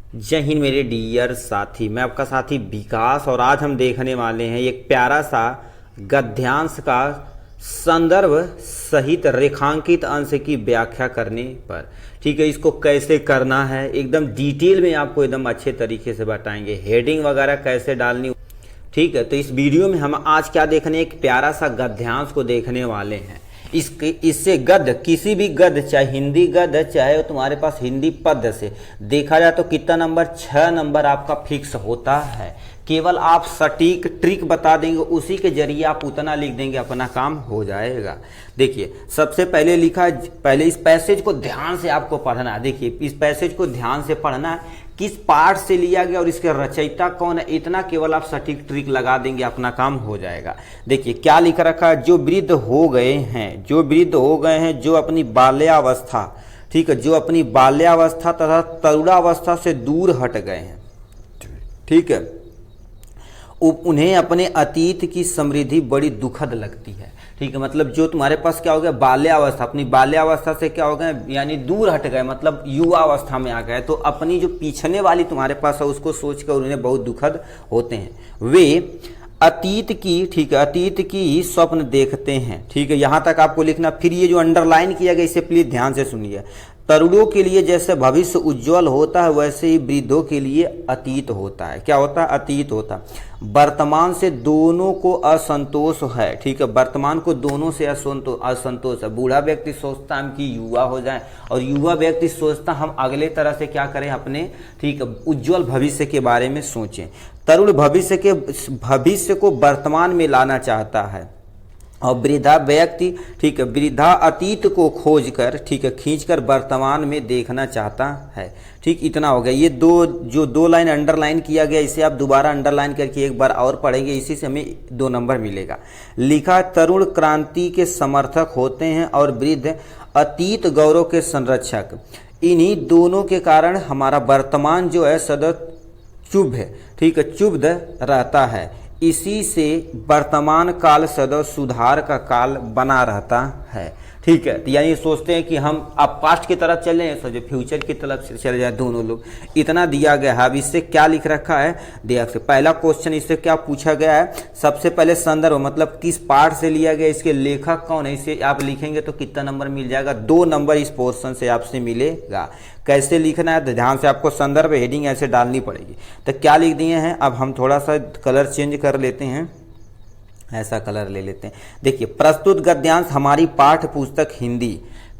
जय हिंद मेरे डियर साथी, मैं आपका साथी विकास। और आज हम देखने वाले हैं एक प्यारा सा गद्यांश का संदर्भ सहित रेखांकित अंश की व्याख्या करने पर। ठीक है, इसको कैसे करना है एकदम डिटेल में आपको एकदम अच्छे तरीके से बताएंगे, हेडिंग वगैरह कैसे डालनी। ठीक है, तो इस वीडियो में हम आज क्या देखने, एक प्यारा सा गद्यांश को देखने वाले हैं। इससे गद्य, किसी भी गद्य, चाहे हिंदी गद्य चाहे तुम्हारे पास हिंदी पद्य से देखा जाए तो कितना नंबर, 6 नंबर आपका फिक्स होता है। केवल आप सटीक ट्रिक बता देंगे, उसी के जरिए आप उतना लिख देंगे, अपना काम हो जाएगा। देखिए सबसे पहले लिखा, पहले इस पैसेज को ध्यान से आपको पढ़ना है। देखिए इस पैसेज को ध्यान से पढ़ना है, किस पार्ट से लिया गया और इसके रचयिता कौन है, इतना केवल आप सटीक ट्रिक लगा देंगे, अपना काम हो जाएगा। देखिए क्या लिख रखा है, जो वृद्ध हो गए हैं, जो वृद्ध हो गए हैं, जो अपनी बाल्यावस्था, ठीक है, जो अपनी बाल्यावस्था तथा तरुणावस्था से दूर हट गए हैं, ठीक है, उन्हें अपने अतीत की समृद्धि बड़ी दुखद लगती है। ठीक है, मतलब जो तुम्हारे पास क्या हो गया, बाल्यावस्था, अपनी बाल्यावस्था से क्या हो गए, यानी दूर हट गए, मतलब युवावस्था में आ गए, तो अपनी जो पीछने वाली तुम्हारे पास है उसको सोचकर उन्हें बहुत दुखद होते हैं। वे अतीत की, ठीक है, अतीत की स्वप्न देखते हैं। ठीक है, यहाँ तक आपको लिखना। फिर ये जो अंडरलाइन किया गया इसे प्लीज ध्यान से सुनिए। तरुणों के लिए जैसे भविष्य उज्जवल होता है वैसे ही वृद्धों के लिए अतीत होता है। क्या होता है, अतीत होता है। वर्तमान से दोनों को असंतोष है। ठीक है, वर्तमान को दोनों से असंतोष है। बूढ़ा व्यक्ति सोचता है हम कि युवा हो जाए, और युवा व्यक्ति सोचता हम अगले तरह से क्या करें अपने, ठीक है, उज्जवल भविष्य के बारे में सोचें। तरुण भविष्य को वर्तमान में लाना चाहता है, और वृद्धा व्यक्ति, ठीक है, वृद्धा अतीत को खोज कर, ठीक है, खींचकर वर्तमान में देखना चाहता है। ठीक, इतना हो गया। ये दो लाइन अंडरलाइन किया गया, इसे आप दोबारा अंडरलाइन करके एक बार और पढ़ेंगे, इसी से हमें 2 नंबर मिलेगा। लिखा, तरुण क्रांति के समर्थक होते हैं और वृद्ध अतीत गौरव के संरक्षक। इन्हीं दोनों के कारण हमारा वर्तमान जो है सदा चुभ है, ठीक है, चुभ रहता है। इसी से वर्तमान काल सदैव सुधार का काल बना रहता है। ठीक है, तो यानी सोचते हैं कि हम अब पास्ट की तरफ चले हैं, सोचे फ्यूचर की तरफ से चले जाए दोनों लोग। इतना दिया गया है। अब इससे क्या लिख रखा है, देखिए पहला क्वेश्चन इससे क्या पूछा गया है। सबसे पहले संदर्भ, मतलब किस पार्ट से लिया गया, इसके लेखक कौन है, इसे आप लिखेंगे तो कितना नंबर मिल जाएगा, 2 नंबर इस पोर्शन से आपसे मिलेगा। कैसे लिखना है, तो ध्यान से आपको संदर्भ हेडिंग ऐसे डालनी पड़ेगी। तो क्या लिख दिए हैं, अब हम थोड़ा सा कलर चेंज कर लेते हैं, ऐसा कलर ले लेते हैं। देखिए, प्रस्तुत गद्यांश हमारी पाठ्य पुस्तक हिंदी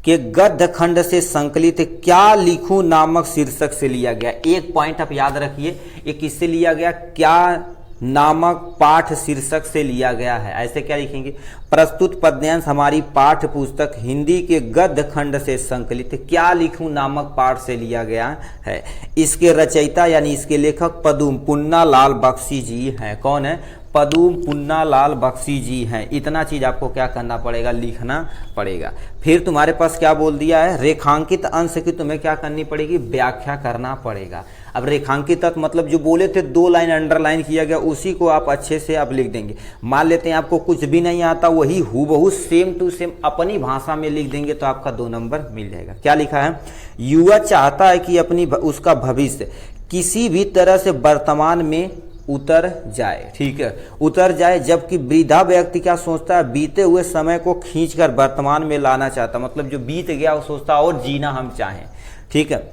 के गद्य खंड से संकलित क्या लिखूं नामक शीर्षक से लिया गया। एक पॉइंट आप याद रखिए, ये किससे लिया गया, क्या नामक पाठ शीर्षक से लिया गया है। ऐसे क्या लिखेंगे, प्रस्तुत पद्यांश हमारी पाठ्य पुस्तक हिंदी के गद्य खंड से संकलित क्या लिखूं नामक पाठ से लिया गया है। इसके रचयिता यानी इसके लेखक पदुम पुन्नालाल बख्शी जी हैं। कौन है, पदुम पुन्नालाल बख्शी जी हैं। इतना चीज आपको क्या करना पड़ेगा, लिखना पड़ेगा। फिर तुम्हारे पास क्या बोल दिया है, रेखांकित अंश की तुम्हें क्या करनी पड़ेगी, व्याख्या करना पड़ेगा। अब रेखांकित मतलब जो बोले थे 2 लाइन अंडरलाइन किया गया, उसी को आप अच्छे से आप लिख देंगे। मान लेते हैं आपको कुछ भी नहीं आता, वही हूबहू सेम टू सेम अपनी भाषा में लिख देंगे तो आपका 2 नंबर मिल जाएगा। क्या लिखा है, युवा चाहता है कि उसका भविष्य किसी भी तरह से वर्तमान में उतर जाए। ठीक है, उतर जाए, जबकि वृद्धा व्यक्ति क्या सोचता है, बीते हुए समय को खींचकर वर्तमान में लाना चाहता, मतलब जो बीत गया वो सोचता और जीना हम चाहें। ठीक है,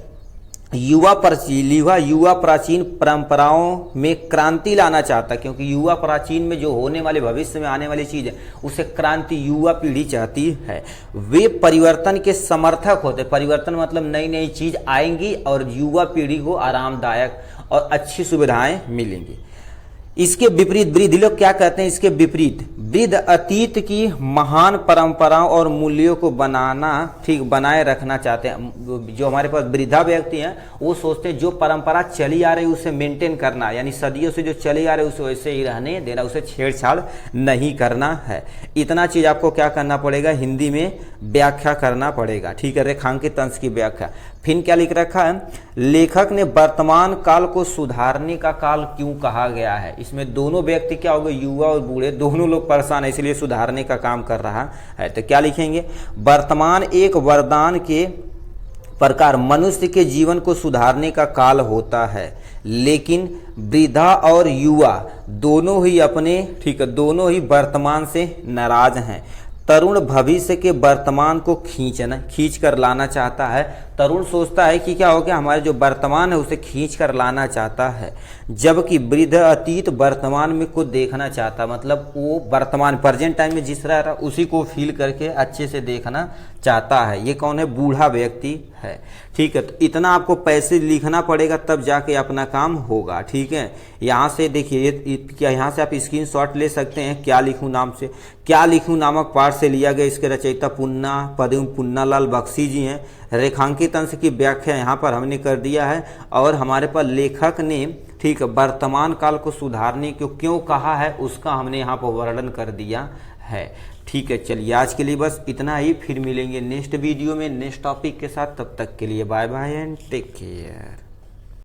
युवा प्राचीन परंपराओं में क्रांति लाना चाहता, क्योंकि युवा प्राचीन में जो होने वाले भविष्य में आने वाली चीज है उसे क्रांति युवा पीढ़ी चाहती है। वे परिवर्तन के समर्थक होते, परिवर्तन मतलब नई नई चीज आएंगी और युवा पीढ़ी को आरामदायक और अच्छी सुविधाएं मिलेंगी। इसके विपरीत वृद्ध लोग क्या कहते हैं, इसके विपरीत वृद्ध अतीत की महान परंपराओं और मूल्यों को बनाए रखना चाहते हैं। जो हमारे पास वृद्धा व्यक्ति हैं वो सोचते हैं जो परंपरा चली आ रही उसे मेंटेन करना, यानी सदियों से जो चली आ रही उसे वैसे ही रहने देना, उसे छेड़छाड़ नहीं करना है। इतना चीज आपको क्या करना पड़ेगा, हिंदी में व्याख्या करना पड़ेगा। ठीक है, रेखांकित अंश की व्याख्या। फिर क्या लिख रखा है, लेखक ने वर्तमान काल को सुधारने का काल क्यों कहा गया है। इसमें दोनों व्यक्ति क्या हो गए, युवा और बूढ़े दोनों लोग परेशान है, इसलिए सुधारने का काम कर रहा है। तो क्या लिखेंगे, वर्तमान एक वरदान के प्रकार मनुष्य के जीवन को सुधारने का काल होता है, लेकिन वृद्धा और युवा दोनों ही दोनों ही वर्तमान से नाराज हैं। तरुण भविष्य के वर्तमान को खींच कर लाना चाहता है। तरुण सोचता है कि क्या हो गया, हमारे जो वर्तमान है उसे खींच कर लाना चाहता है, जबकि वृद्ध अतीत वर्तमान में को देखना चाहता, मतलब वो वर्तमान प्रेजेंट टाइम में जिस रहा था उसी को फील करके अच्छे से देखना चाहता है। ये कौन है? बूढ़ा व्यक्ति है। ठीक है, तो इतना आपको पैसे लिखना पड़ेगा तब जाके अपना काम होगा। ठीक है, यहाँ से देखिए, क्या यहाँ से आप स्क्रीनशॉट ले सकते हैं। क्या लिखूं नाम से, क्या लिखूं नामक पाठ से लिया गया। इसके रचयिता पुन्नालाल बख्शी जी हैं। रेखांकित अंश की व्याख्या यहाँ पर हमने कर दिया है, और हमारे पास लेखक ने वर्तमान काल को सुधारने को क्यों कहा है उसका हमने यहाँ पर वर्णन कर दिया है। ठीक है, चलिए आज के लिए बस इतना ही। फिर मिलेंगे नेक्स्ट वीडियो में नेक्स्ट टॉपिक के साथ। तब तक के लिए bye bye and take care.